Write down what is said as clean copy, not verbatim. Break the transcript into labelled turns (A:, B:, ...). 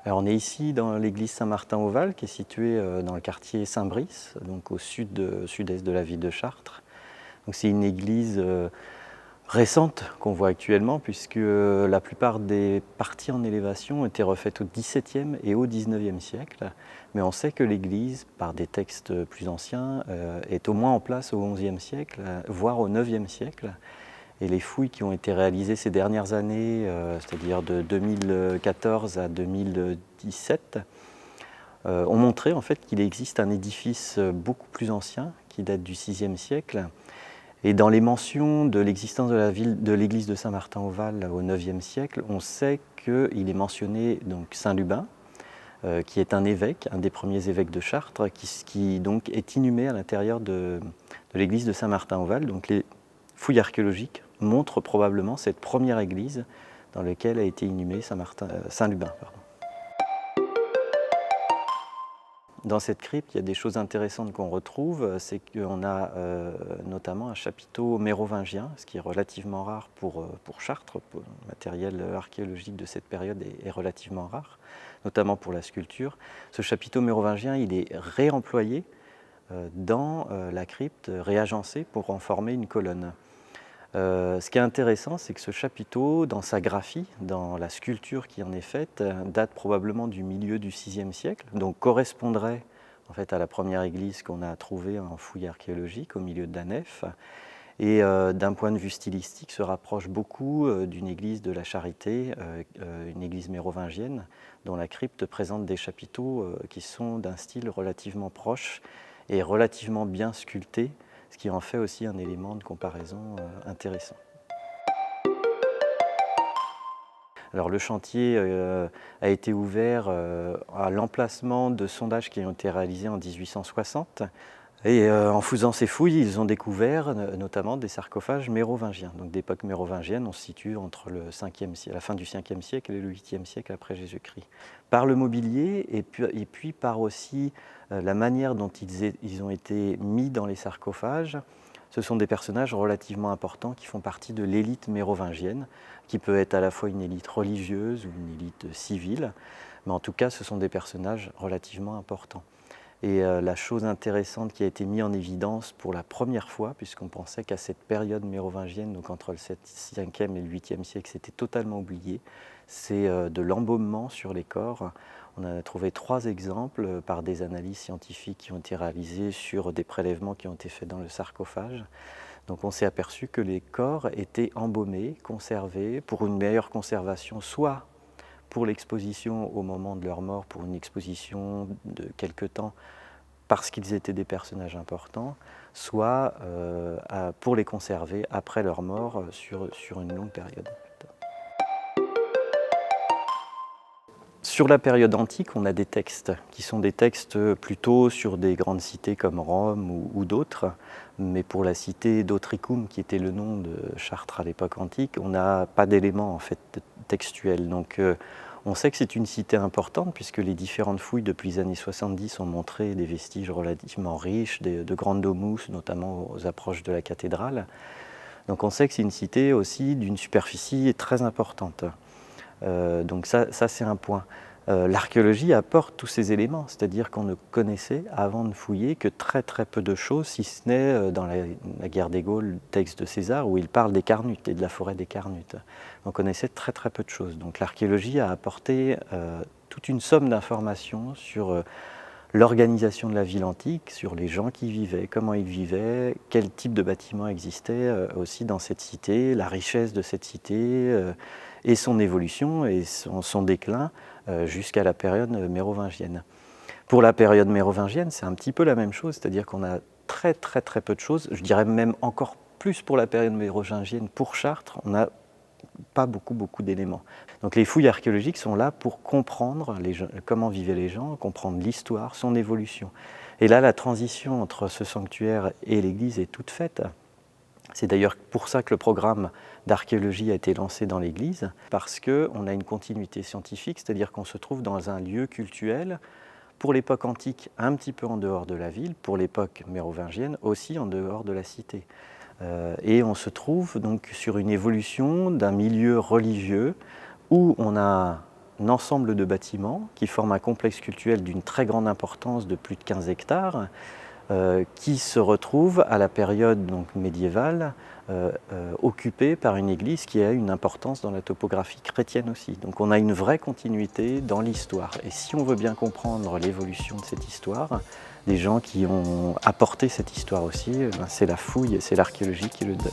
A: Alors on est ici dans l'église Saint-Martin-au-Val qui est située dans le quartier Saint-Brice, donc au sud-est de la ville de Chartres. Donc c'est une église récente qu'on voit actuellement puisque la plupart des parties en élévation ont été refaites au XVIIe et au XIXe siècle. Mais on sait que l'église, par des textes plus anciens, est au moins en place au XIe siècle, voire au IXe siècle. Et les fouilles qui ont été réalisées ces dernières années, c'est-à-dire de 2014 à 2017, ont montré en fait qu'il existe un édifice beaucoup plus ancien qui date du VIe siècle. Et dans les mentions de l'existence de l'église de Saint-Martin-au-Val au IXe siècle, on sait qu'il est mentionné donc Saint Lubin, qui est un évêque, un des premiers évêques de Chartres, qui donc est inhumé à l'intérieur de l'église de Saint-Martin-au-Val. Donc les fouilles archéologiques montrent probablement cette première église dans laquelle a été inhumé Saint Lubin. Dans cette crypte, il y a des choses intéressantes qu'on retrouve, c'est qu'on a notamment un chapiteau mérovingien, ce qui est relativement rare pour Chartres. Le matériel archéologique de cette période est relativement rare, notamment pour la sculpture. Ce chapiteau mérovingien, il est réemployé dans la crypte, réagencé pour en former une colonne. Ce qui est intéressant, c'est que ce chapiteau, dans sa graphie, dans la sculpture qui en est faite, date probablement du milieu du VIe siècle, donc correspondrait en fait à la première église qu'on a trouvée en fouille archéologique au milieu de la nef, et d'un point de vue stylistique se rapproche beaucoup d'une église de la Charité, une église mérovingienne, dont la crypte présente des chapiteaux qui sont d'un style relativement proche et relativement bien sculptés, ce qui en fait aussi un élément de comparaison intéressant. Alors le chantier a été ouvert à l'emplacement de sondages qui ont été réalisés en 1860. Et en faisant ces fouilles, ils ont découvert notamment des sarcophages mérovingiens. Donc d'époque mérovingienne, on se situe entre la fin du 5e siècle et le 8e siècle après Jésus-Christ. Par le mobilier et puis par aussi la manière dont ils ont été mis dans les sarcophages, ce sont des personnages relativement importants qui font partie de l'élite mérovingienne, qui peut être à la fois une élite religieuse ou une élite civile, mais en tout cas ce sont des personnages relativement importants. Et la chose intéressante qui a été mise en évidence pour la première fois, puisqu'on pensait qu'à cette période mérovingienne, donc entre le 5e et le 8e siècle, c'était totalement oublié, c'est de l'embaumement sur les corps. On a trouvé 3 exemples par des analyses scientifiques qui ont été réalisées sur des prélèvements qui ont été faits dans le sarcophage. Donc on s'est aperçu que les corps étaient embaumés, conservés pour une meilleure conservation, soit pour l'exposition au moment de leur mort, pour une exposition de quelque temps, parce qu'ils étaient des personnages importants, soit pour les conserver après leur mort sur une longue période. Sur la période antique, on a des textes qui sont des textes plutôt sur des grandes cités comme Rome ou d'autres, mais pour la cité d'Autricum, qui était le nom de Chartres à l'époque antique, on n'a pas d'éléments en fait textuels. Donc on sait que c'est une cité importante puisque les différentes fouilles depuis les années 70 ont montré des vestiges relativement riches, de grandes domus, notamment aux approches de la cathédrale. Donc on sait que c'est une cité aussi d'une superficie très importante. Donc ça c'est un point. L'archéologie apporte tous ces éléments, c'est-à-dire qu'on ne connaissait avant de fouiller que très peu de choses, si ce n'est dans la guerre des Gaules, le texte de César, où il parle des Carnutes et de la forêt des Carnutes. On connaissait très peu de choses. Donc l'archéologie a apporté toute une somme d'informations sur l'organisation de la ville antique, sur les gens qui y vivaient, comment ils vivaient, quel type de bâtiments existait aussi dans cette cité, la richesse de cette cité et son évolution et son déclin jusqu'à la période mérovingienne. Pour la période mérovingienne, c'est un petit peu la même chose, c'est-à-dire qu'on a très peu de choses, je dirais même encore plus pour la période mérovingienne, pour Chartres, on n'a pas beaucoup d'éléments. Donc les fouilles archéologiques sont là pour comprendre comment vivaient les gens, comprendre l'histoire, son évolution. Et là, la transition entre ce sanctuaire et l'église est toute faite. C'est d'ailleurs pour ça que le programme d'archéologie a été lancé dans l'église, parce qu'on a une continuité scientifique, c'est-à-dire qu'on se trouve dans un lieu cultuel, pour l'époque antique, un petit peu en dehors de la ville, pour l'époque mérovingienne, aussi en dehors de la cité. Et on se trouve donc sur une évolution d'un milieu religieux où on a ensemble de bâtiments qui forment un complexe cultuel d'une très grande importance de plus de 15 hectares qui se retrouve à la période donc, médiévale occupé par une église qui a une importance dans la topographie chrétienne aussi. Donc on a une vraie continuité dans l'histoire. Et si on veut bien comprendre l'évolution de cette histoire, des gens qui ont apporté cette histoire aussi, c'est la fouille et c'est l'archéologie qui le donne.